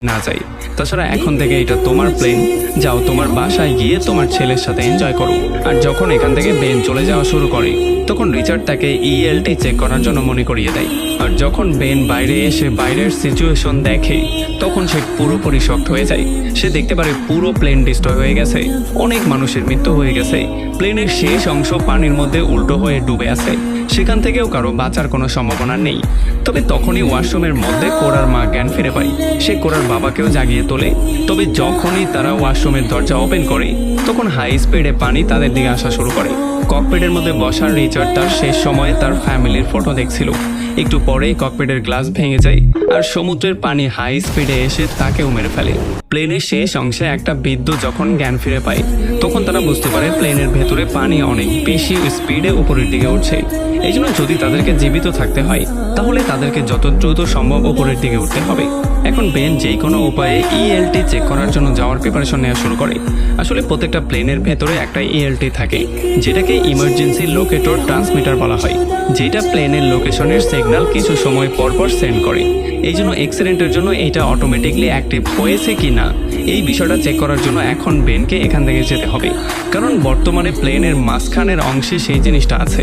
না যাই। তাছাড়া এখন থেকে এটা তোমার প্লেন, যাও তোমার বাসায় গিয়ে তোমার ছেলের সাথে এনজয় করো। আর যখন এখান থেকে বেন চলে যাওয়া শুরু করে তখন রিচার্ড তাকে ইএলটি চেক করার জন্য মনে করিয়ে দেয়। আর যখন বেন বাইরে এসে বাইরের সিচুয়েশন দেখে তখন সে পুরোপুরি শকড হয়ে যায়। সে দেখতে পারে পুরো প্লেন ডিস্ট্রয় হয়ে গেছে, অনেক মানুষের মৃত্যু হয়ে গেছে, প্লেনের শেষ অংশ পানির মধ্যে উল্টো হয়ে ডুবে আছে, সেখান থেকেও কারো বাঁচার কোনো সম্ভাবনা নেই। তবে তখনই ওয়াশরুমের মধ্যে কোরার মা জ্ঞান ফিরে পায়। সে কোরার বাবাকেও জাগিয়ে তোলে। তবে যখনই তারা ওয়াশরুমের দরজা ওপেন করে তখন হাই স্পিডে পানি তাদের দিকে আসা শুরু করে। ককপিটের মধ্যে বসা রিচার্ড তার শেষ সময়ে তার ফ্যামিলির ফটো দেখছিল। একটু পরেই ককপিটের গ্লাস ভেঙে যায় আর সমুদ্রের পানি হাই স্পিডে এসে তাকেও মেরে ফেলে। প্লেনের শেষ অংশে একটা বিদ্যুৎ যখন জ্ঞান ফিরে পায় তখন তারা বুঝতে পারে প্লেনের ভেতরে পানি অনেক বেশি স্পিডে উপরের দিকে উঠছে। এই জন্য যদি তাদেরকে জীবিত থাকতে হয় তাহলে তাদেরকে যত দ্রুত সম্ভব উপরের দিকে উঠতে হবে। এখন বেন যে কোনো উপায়ে ইএলটি চেক করার জন্য যাওয়ার প্রিপারেশন নেওয়া শুরু করে। আসলে প্রত্যেকটা প্লেনের ভেতরে একটা ইএলটি থাকে, যেটাকে ইমার্জেন্সি লোকেটর ট্রান্সমিটার বলা হয়, যেটা প্লেনের লোকেশনের সিগন্যাল কিছু সময় পর পর সেন্ড করে। এই জন্য অ্যাক্সিডেন্টের জন্য এটা অটোমেটিকলি অ্যাক্টিভ হয়েছে কি না এই বিষয়টা চেক করার জন্য এখন বেনকে এখান থেকে যেতে হবে, কারণ বর্তমানে প্লেনের মাঝখানের অংশে সেই জিনিসটা আছে।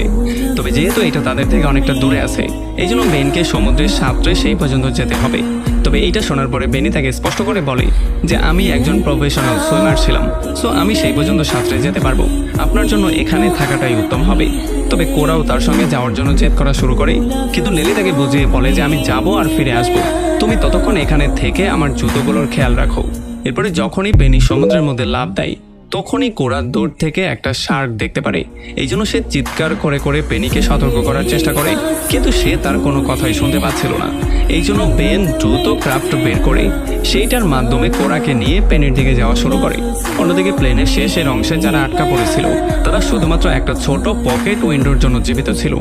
তবে যেহেতু এটা তাদের থেকে অনেকটা দূরে আছে এই জন্য বেনকে সমুদ্রের সাঁতরে সেই পর্যন্ত যেতে হবে। তবে এইটা শোনার পরে বেনি তাকে স্পষ্ট করে বলে যে আমি একজন প্রফেশনাল সুইমার ছিলাম, সো আমি সেই পর্যন্ত সাঁতরে যেতে পারবো, আপনার জন্য এখানে থাকাটাই উত্তম হবে। তবে কোরাও তার সঙ্গে যাওয়ার জন্য জেদ করা শুরু করে, কিন্তু নেলি তাকে বুঝিয়ে বলে যে আমি যাব আর ফিরে আসবো, তুমি ততক্ষণ এখানে থেকে আমার জুতোগুলোর খেয়াল রাখো। এরপরে যখনই বেনি সমুদ্রের মধ্যে লাফ দেয় তখনই কোরা দূর থেকে একটা শার্ক দেখতে পারে। এই জন্য সে চিৎকার করে করে পেনিকে সতর্ক করার চেষ্টা করে, কিন্তু সে তার কোনো কথাই শুনতে পাচ্ছিল না। এই জন্য বেন দ্রুত ক্রাফট বের করে সেইটার মাধ্যমে কোরাকে নিয়ে পেনের দিকে যাওয়া শুরু করে। অন্যদিকে প্লেনের শেষের অংশে যারা আটকা পড়েছিল তারা শুধুমাত্র একটা ছোট পকেট উইন্ডোর জন্য জীবিত ছিল।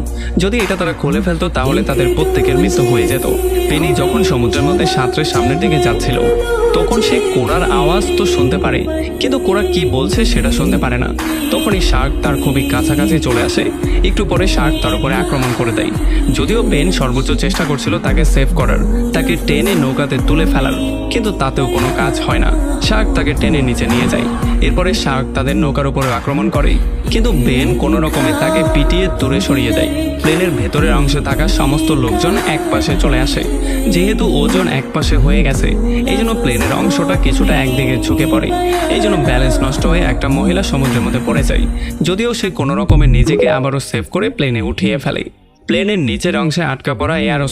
যদি এটা তারা খুলে ফেলতো তাহলে তাদের প্রত্যেকের মৃত্যু হয়ে যেত। পেনি যখন সমুদ্রের মধ্যে সাঁতরে সামনের দিকে যাচ্ছিল তখন সে কোরার আওয়াজ তো শুনতে পারে, কিন্তু কোরা কি বলছে সেটা শুনতে পারে না। তখনই শার্ক তার খুবই কাছাকাছি চলে আসে। একটু পরে শার্ক তার উপরে আক্রমণ করে দেয়। যদিও বেন সর্বোচ্চ চেষ্টা করছিল তাকে সেভ করার, তাকে টেনে নৌকাতে তুলে ফেলার, কিন্তু তাতেও কোনো কাজ হয় না। শার্ক তাকে টেনে নিচে নিয়ে যায়। এরপরে শার্ক তাদের নৌকার উপরে আক্রমণ করে, কিন্তু বেন কোনো রকমে তাকে পিটিয়ে দূরে সরিয়ে দেয়। প্লেনের ভেতরের অংশে থাকা সমস্ত লোকজন এক পাশে চলে আসে। যেহেতু ওজন এক পাশে হয়ে গেছে এই জন্য প্লেনের অংশটা কিছুটা একদিকে ঝুঁকে পড়ে। এই জন্য ব্যালেন্স নষ্ট হয়ে একটা মহিলা সমুদ্রের মধ্যে পড়ে যায়। যদিও সে কোনো রকমে নিজেকে আবারও সেভ করে প্লেনে উঠিয়ে ফেলে। প্লেনের নিচের অংশে আটকা পড়া এয়ার